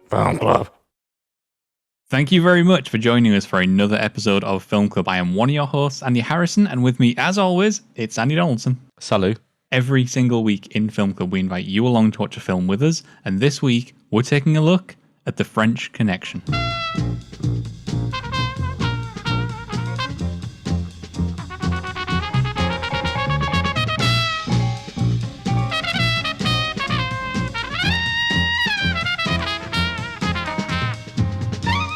Film Club. Thank you very much for joining us for another episode of Film Club. I am one of your hosts, Andy Harrison, and with me, as always, it's Andy Donaldson. Salut. Every single week in Film Club, we invite you along to watch a film with us, and this week, we're taking a look at The French Connection.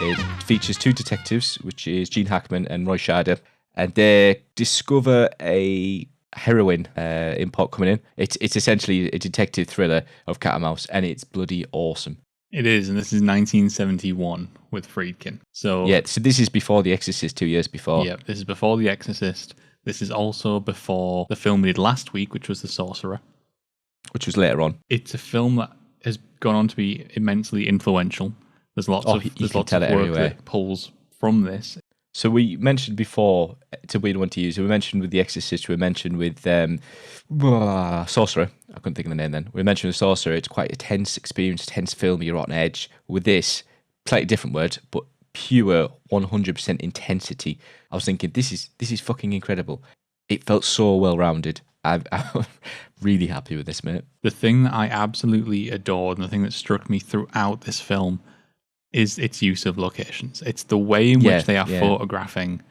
It features two detectives, which is Gene Hackman and Roy Scheider, and they discover a heroin import coming in. It's essentially a detective thriller of cat and mouse, and it's bloody awesome. It is, and this is 1971 with Friedkin. So this is before The Exorcist, 2 years before. Yeah, this is before The Exorcist. This is also before the film we did last week, which was The Sorcerer. Which was later on. It's a film that has gone on to be immensely influential. There's lots of work that pulls from this. So we mentioned before, it's a weird one to use. We mentioned with The Exorcist, we mentioned with Sorcerer. I couldn't think of the name then. We mentioned with Sorcerer, it's quite a tense experience, tense film, you're on edge. With this, slightly different word, but pure 100% intensity. I was thinking, this is fucking incredible. It felt so well-rounded. I'm really happy with this, mate. The thing that I absolutely adored, and the thing that struck me throughout this film, is its use of locations. It's the way in which they are photographing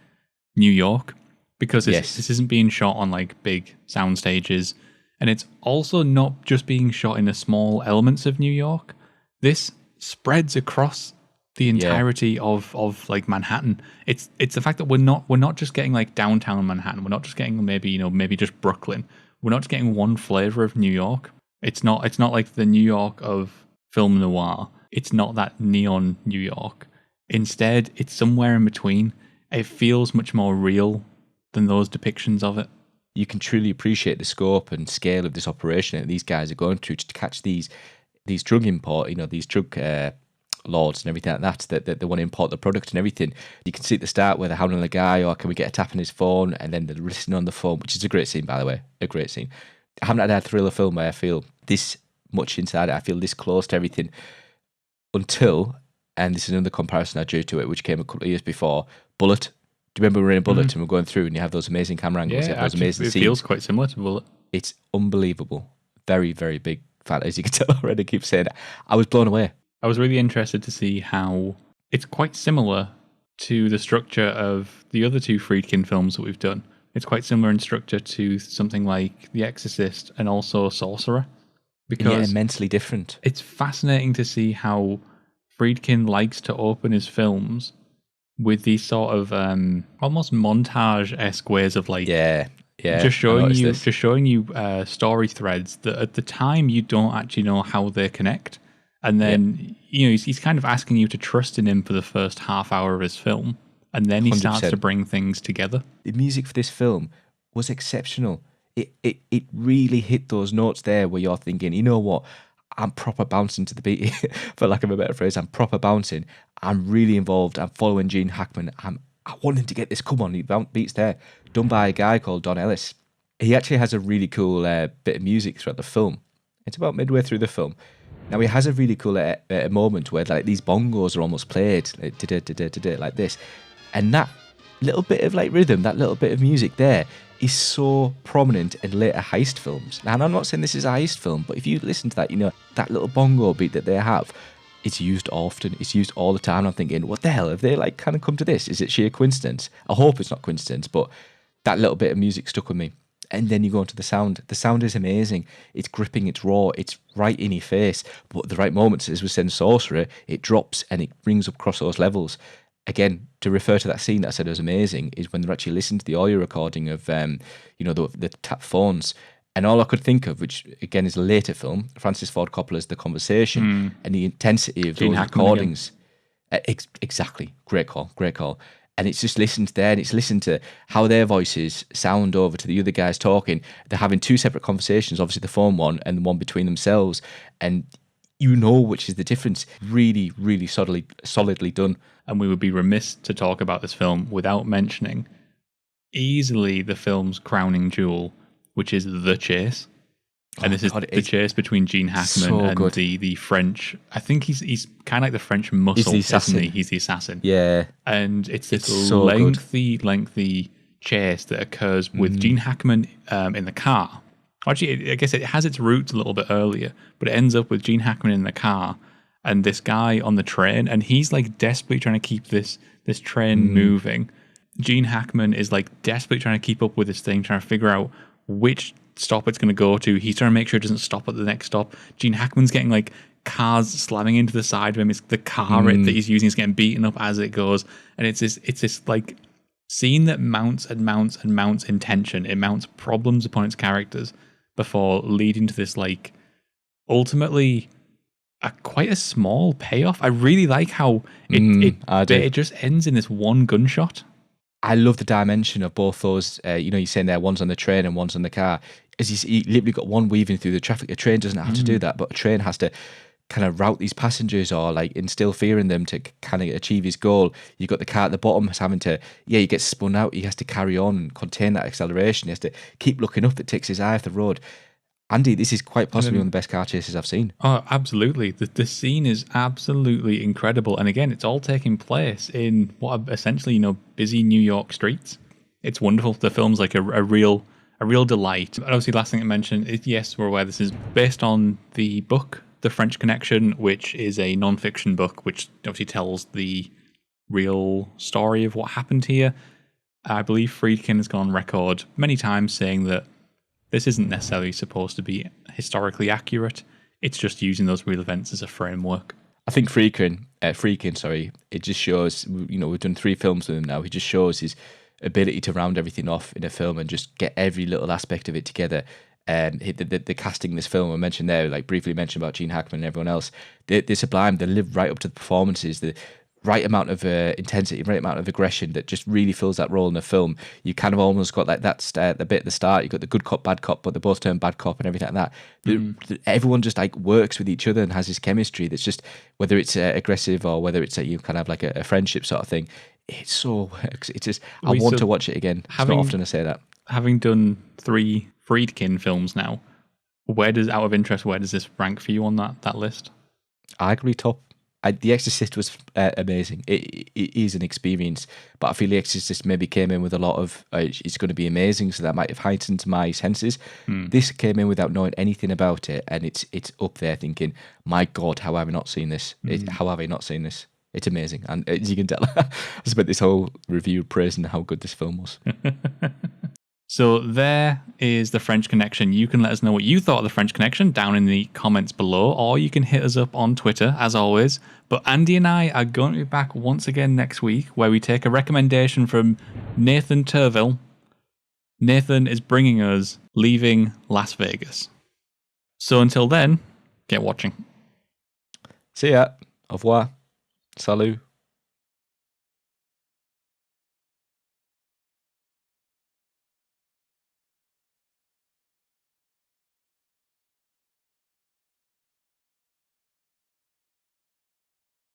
New York, because this isn't being shot on like big sound stages, and it's also not just being shot in the small elements of New York. This spreads across the entirety of like Manhattan. It's the fact that we're not just getting like downtown Manhattan. We're not just getting maybe just Brooklyn. We're not just getting one flavor of New York. It's not like the New York of film noir. It's not that neon New York. Instead, it's somewhere in between. It feels much more real than those depictions of it. You can truly appreciate the scope and scale of this operation that these guys are going through to catch these drug import, these drug lords and everything like that they want to import the product and everything. You can see at the start where they're hounding the guy, or can we get a tap on his phone, and then they're listening on the phone, which is a great scene, by the way. A great scene. I haven't had a thriller film where I feel this much inside it. I feel this close to everything. Until, and this is another comparison I drew to it, which came a couple of years before, Bullet. Do you remember we were in Bullet and we're going through and you have those amazing camera angles? Yeah, those amazing it scenes. feels quite similar to Bullet. It's unbelievable. Very, very big fan, as you can tell already. I keep saying it. I was blown away. I was really interested to see how it's quite similar to the structure of the other two Friedkin films that we've done. It's quite similar in structure to something like The Exorcist and also Sorcerer. Because immensely different. It's fascinating to see how Friedkin likes to open his films with these sort of almost montage-esque ways of like just showing you story threads that at the time you don't actually know how they connect, and then he's kind of asking you to trust in him for the first half hour of his film, and then he 100%. Starts to bring things together. The music for this film was exceptional. It really hit those notes there where you're thinking, you know what, I'm proper bouncing to the beat, for lack of a better phrase. I'm proper bouncing. I'm really involved. I'm following Gene Hackman. I want him to get this. Come on, he beats there. Done by a guy called Don Ellis. He actually has a really cool bit of music throughout the film. It's about midway through the film. Now he has a really cool moment where like these bongos are almost played like this, and that little bit of like rhythm, that little bit of music there is so prominent in later heist films. Now, and I'm not saying this is a heist film, but if you listen to that, that little bongo beat that they have, it's used often. It's used all the time. I'm thinking, what the hell? Have they like kind of come to this? Is it sheer coincidence? I hope it's not coincidence, but that little bit of music stuck with me. And then you go into the sound. The sound is amazing. It's gripping, it's raw, it's right in your face. But at the right moments, as we said in Sorcerer, it drops and it brings up across those levels. Again, to refer to that scene that I said was amazing is when they're actually listening to the audio recording of, the tap phones. And all I could think of, which again is a later film, Francis Ford Coppola's The Conversation, and the intensity of those recordings. Exactly. Great call. And it's just listened there, and it's listened to how their voices sound over to the other guys talking. They're having two separate conversations, obviously the phone one and the one between themselves. And you know which is the difference. Really, really solidly done. And we would be remiss to talk about this film without mentioning easily the film's crowning jewel, which is the chase. And this is the chase between Gene Hackman and the French. I think he's kind of like the French muscle, isn't he? He's the assassin. Yeah. And it's this lengthy chase that occurs with Gene Hackman in the car. Actually, I guess it has its roots a little bit earlier, but it ends up with Gene Hackman in the car and this guy on the train, and he's like desperately trying to keep this train moving. Gene Hackman is like desperately trying to keep up with this thing, trying to figure out which stop it's going to go to. He's trying to make sure it doesn't stop at the next stop. Gene Hackman's getting like cars slamming into the side of him. It's the car that he's using is getting beaten up as it goes, and it's this like scene that mounts and mounts and mounts in tension. It mounts problems upon its characters before leading to this like ultimately quite a small payoff. I really like how it just ends in this one gunshot. I love the dimension of both those. You're saying there, one's on the train and one's on the car. As you literally got one weaving through the traffic. A train doesn't have to do that, but a train has to kind of route these passengers or like instill fear in them to kind of achieve his goal. You've got the car at the bottom having to, he gets spun out. He has to carry on and contain that acceleration. He has to keep looking up. It takes his eye off the road. Andy, this is quite possibly one of the best car chases I've seen. Oh, absolutely. The scene is absolutely incredible. And again, it's all taking place in what are essentially, busy New York streets. It's wonderful. The film's like a real delight. And obviously, last thing to mention is, yes, we're aware this is based on the book, The French Connection, which is a non-fiction book, which obviously tells the real story of what happened here. I believe Friedkin has gone on record many times saying that this isn't necessarily supposed to be historically accurate. It's just using those real events as a framework. I think Friedkin, it just shows, we've done 3 films with him now. He just shows his ability to round everything off in a film and just get every little aspect of it together. The casting in this film I mentioned there, like briefly mentioned about Gene Hackman and everyone else, they're sublime. They live right up to the performances, the right amount of intensity, right amount of aggression that just really fills that role in the film. You kind of almost got like the bit at the start, you got the good cop, bad cop, but they both turn bad cop and everything like that. Everyone just like works with each other and has this chemistry that's just, whether it's aggressive or whether it's kind of like a friendship sort of thing, it so works. It's just, I want to watch it again. It's not often I say that. Having done 3 Friedkin films now, out of interest, where does this rank for you on that list? I agree top. The Exorcist was amazing. It is an experience, but I feel The Exorcist maybe came in with a lot of it's going to be amazing, so that might have heightened my senses. This came in without knowing anything about it, and it's up there thinking, my God, how have I not seen this? How have I not seen this? It's amazing, and as you can tell, I spent this whole review praising how good this film was. So there is The French Connection. You can let us know what you thought of The French Connection down in the comments below, or you can hit us up on Twitter, as always. But Andy and I are going to be back once again next week, where we take a recommendation from Nathan Turville. Nathan is bringing us Leaving Las Vegas. So until then, get watching. See ya. Au revoir. Salut.